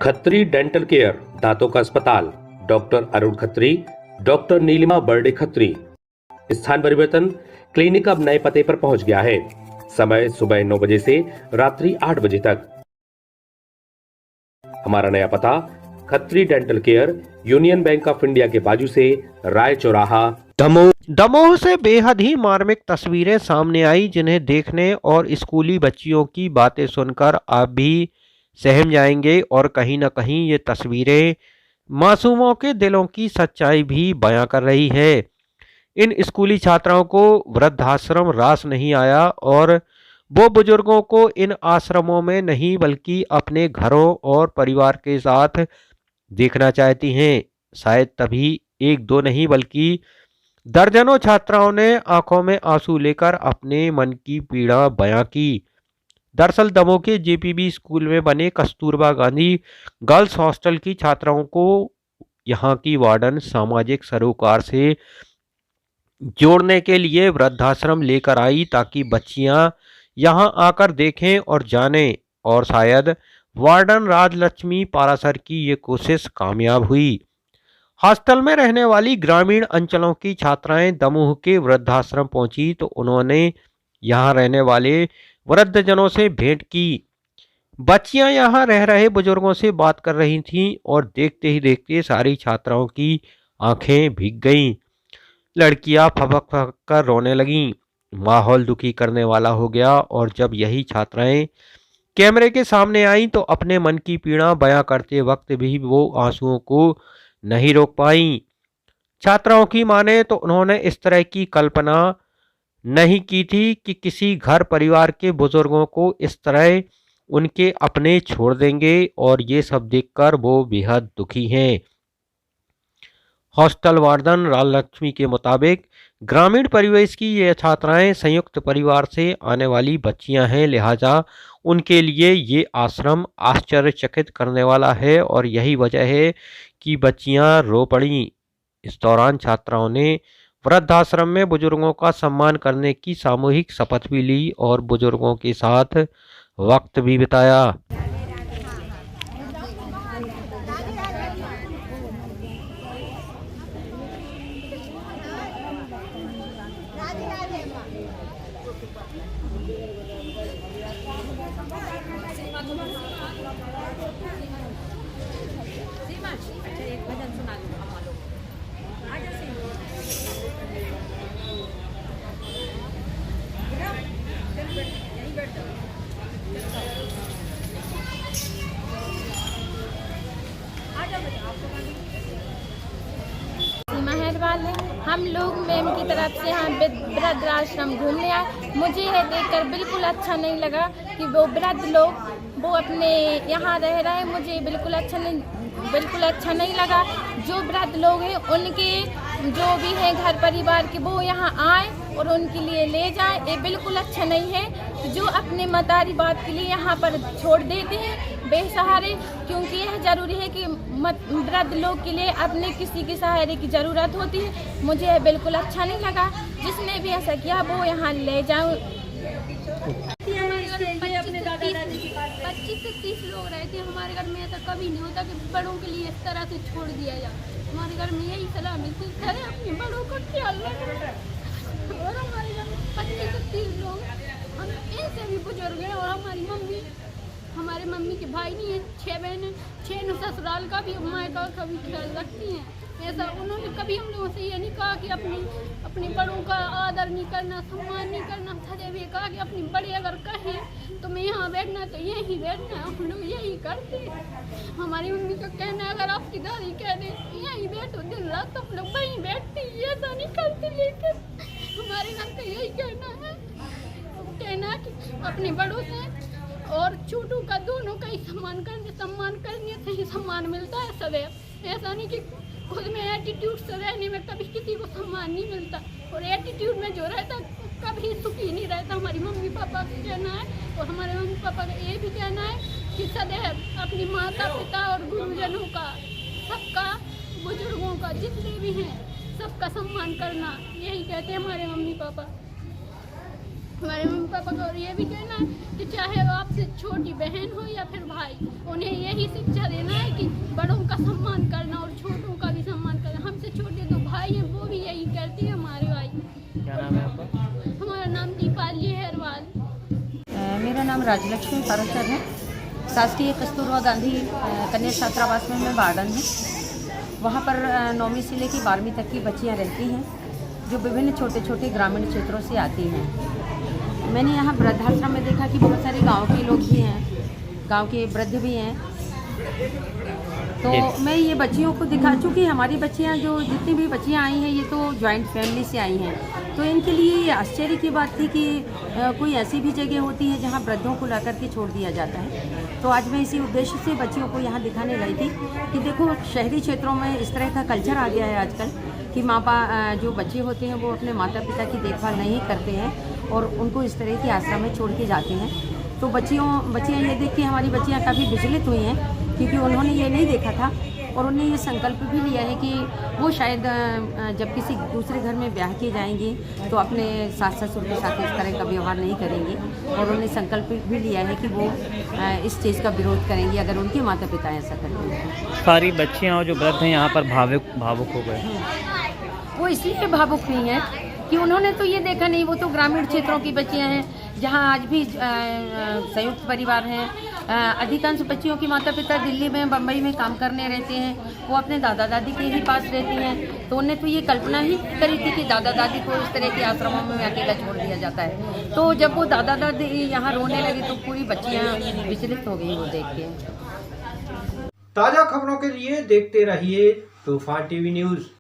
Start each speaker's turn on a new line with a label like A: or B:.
A: Khatri dental care, दांतों का अस्पताल, डॉक्टर अरुण खत्री, डॉक्टर नीलिमा बर्डे खत्री। स्थान परिवर्तन, क्लिनिक अब नए पते पर पहुंच गया है। समय सुबह 9 बजे से रात्रि 8 बजे तक। हमारा नया पता, Khatri dental care, union bank of India के बाजू से, राय चौराहा, दमोह।
B: दमोह से बेहद ही मार्मिक तस्वीरें सामने आई, जिन्हें देखने और स्कूली बच्चियों की बातें सुनकर आप भी सहम जाएंगे। और कहीं ना कहीं ये तस्वीरें मासूमों के दिलों की सच्चाई भी बयां कर रही है। इन स्कूली छात्राओं को वृद्धाश्रम रास नहीं आया और वो बुजुर्गों को इन आश्रमों में नहीं बल्कि अपने घरों और परिवार के साथ देखना चाहती हैं। शायद तभी एक दो नहीं बल्कि दर्जनों छात्राओं ने आंखों में आंसू लेकर अपने मन की पीड़ा बयां की। दरअसल दमोह के जेपीबी स्कूल में बने कस्तूरबा गांधी गर्ल्स हॉस्टल की छात्राओं को यहां की वार्डन सामाजिक सरोकार से जोड़ने के लिए वृद्धाश्रम लेकर आई, ताकि बच्चियां यहां आकर देखें और जानें। और शायद वार्डन राजलक्ष्मी पारासर की ये कोशिश कामयाब हुई। हॉस्टल में रहने वाली ग्रामीण अंचलों की छात्राएं दमोह के वृद्धाश्रम पहुंची तो उन्होंने यहां रहने वाले वृद्धजनों से भेंट की। बच्चियां यहां रह रहे बुजुर्गों से बात कर रही थीं और देखते ही देखते सारी छात्राओं की आंखें भीग गईं। लड़कियां फपक फपक कर रोने लगीं। माहौल दुखी करने वाला हो गया और जब यही छात्राएं कैमरे के सामने आईं तो अपने मन की पीड़ा बयां करते वक्त भी वो आंसुओं को नहीं रोक पाई। छात्राओं की माने तो उन्होंने इस तरह की कल्पना नहीं की थी कि किसी घर परिवार के बुजुर्गों को इस तरह उनके अपने छोड़ देंगे, और ये सब देखकर वो बेहद दुखी हैं। हॉस्टल वार्डन राजलक्ष्मी के मुताबिक ग्रामीण परिवेश की ये छात्राएं संयुक्त परिवार से आने वाली बच्चियां हैं, लिहाजा उनके लिए ये आश्रम आश्चर्यचकित करने वाला है और यही वजह है कि बच्चियां रो पड़ीं। इस दौरान छात्राओं ने वृद्धाश्रम में बुजुर्गों का सम्मान करने की सामूहिक शपथ भी ली और बुजुर्गों के साथ वक्त भी बिताया।
C: हम लोग मैम की तरफ से यहाँ वृद्धाश्रम घूमने आए। मुझे यह देखकर बिल्कुल अच्छा नहीं लगा कि वो वृद्ध लोग वो अपने यहाँ रह रहे हैं। मुझे बिल्कुल अच्छा नहीं लगा। जो वृद्ध लोग हैं उनके जो भी हैं घर परिवार के वो यहाँ आए और उनके लिए ले जाए, ये बिल्कुल अच्छा नहीं है। जो अपने मतारी बात के लिए यहाँ पर छोड़ देते हैं बेसहारे, क्योंकि यह जरूरी है कि वृद्ध लोग के लिए अपने किसी के सहारे की ज़रूरत होती है। मुझे यह बिल्कुल अच्छा नहीं लगा। जिसने भी ऐसा किया वो यहाँ ले जाऊँ। 25 से 30 लोग रहते हैं हमारे घर में। ऐसा कभी नहीं होता कि बड़ों के लिए इस तरह से छोड़ दिया जाए। हमारे घर में यही सलाह मिलती है, अपने बड़ों का ख्याल रखें। और हमारे घर में 25 से 30 लोग, हम ऐसे भी बुजुर्ग हैं। और हमारे मम्मी के भाई नहीं है, 6 बहनें, 6 ससुराल का भी मायका का भी ख्याल रखती हैं। ऐसा उन्होंने कभी हम लोगों से ये नहीं कहा कि अपने बड़ों का आदर नहीं करना, सम्मान नहीं करना। सदैव ये कहा कि अपनी बड़े अगर कहें तुम्हें यहाँ बैठना तो यहीं बैठना है। हम लोग यही करते हैं। हमारी मम्मी का कहना है अगर आपकी दादी कह दे यहीं बैठो दिन रात तो हम लोग वहीं बैठते, ऐसा नहीं करते। लेकिन हमारे घर का यही कहना है कि अपने बड़ों से और छोटों का दोनों का ही सम्मान करने से ही सम्मान मिलता है सदैव। ऐसा नहीं कि खुद में एटीट्यूड से रहने में कभी किसी को सम्मान नहीं मिलता, और एटीट्यूड में जो रहता कभी सुखी नहीं रहता। हमारी मम्मी पापा का कहना है और हमारे मम्मी पापा का ये भी कहना है कि सदैव अपनी माता पिता और गुरुजनों का, सबका, बुजुर्गों का, जितने भी हैं सबका सम्मान करना, यही कहते हैं हमारे मम्मी पापा। हमारे मम्मी पापा का और ये भी कहना है कि चाहे वो आपसे छोटी बहन हो या फिर भाई, उन्हें यही शिक्षा देना है कि बड़ों का सम्मान करना और छोटों का भी सम्मान करना। हमसे छोटे जो भाई हैं वो भी यही कहते हैं हमारे भाई।
B: क्या नाम है आपका?
C: हमारा नाम दीपाली हेरवाल।
D: मेरा नाम राजलक्ष्मी पारसर है। शासकीय कस्तूरबा गांधी कन्या छात्रावास में मैं वार्डन हूँ। वहाँ पर 9वीं से लेकर 12वीं तक की बच्चियाँ रहती हैं जो विभिन्न छोटे छोटे ग्रामीण क्षेत्रों से आती हैं। मैंने यहाँ वृद्धाश्रम में देखा कि बहुत सारे गांव के लोग भी हैं, गांव के वृद्ध भी हैं। तो मैं ये बच्चियों को दिखा, चूँकि हमारी बच्चियाँ जो जितनी भी बच्चियाँ आई हैं ये तो जॉइंट फैमिली से आई हैं, तो इनके लिए ये आश्चर्य की बात थी कि कोई ऐसी भी जगह होती है जहाँ वृद्धों को ला करके छोड़ दिया जाता है। तो आज मैं इसी उद्देश्य से बच्चियों को यहाँ दिखाने गई थी कि देखो शहरी क्षेत्रों में इस तरह का कल्चर आ गया है आजकल कि जो बच्चे होते हैं वो अपने माता पिता की देखभाल नहीं करते हैं और उनको इस तरह के आश्रम में छोड़ के जाते हैं। तो बच्चियाँ ये देख के हमारी बच्चियाँ काफ़ी विचलित हुई हैं, क्योंकि उन्होंने ये नहीं देखा था और उन्हें ये संकल्प भी लिया है कि वो शायद जब किसी दूसरे घर में ब्याह किए जाएंगी तो अपने सास ससुर के साथ इस तरह का व्यवहार नहीं करेंगी, और उन्हें संकल्प भी लिया है कि वो इस चीज़ का विरोध करेंगी अगर उनके माता पिता ऐसा करते हैं।
B: सारी बच्चियाँ और जो वृद्ध हैं यहाँ पर भावुक हो गए।
D: वो इसलिए भावुक हुई हैं कि उन्होंने तो ये देखा नहीं, वो तो ग्रामीण क्षेत्रों की बच्चियाँ हैं जहाँ आज भी संयुक्त परिवार हैं। अधिकांश बच्चियों की माता पिता दिल्ली में, बम्बई में काम करने रहते हैं, वो अपने दादा दादी के ही पास रहती हैं। तो उन्हें तो ये कल्पना ही करी थी कि दादा दादी को इस तरह के आश्रमों में अकेला छोड़ दिया जाता है। तो जब वो दादा दादी यहाँ रोने लगे तो पूरी बच्चियाँ विचलित हो गई वो देख के।
B: ताज़ा खबरों के लिए देखते रहिए तूफान टीवी न्यूज़।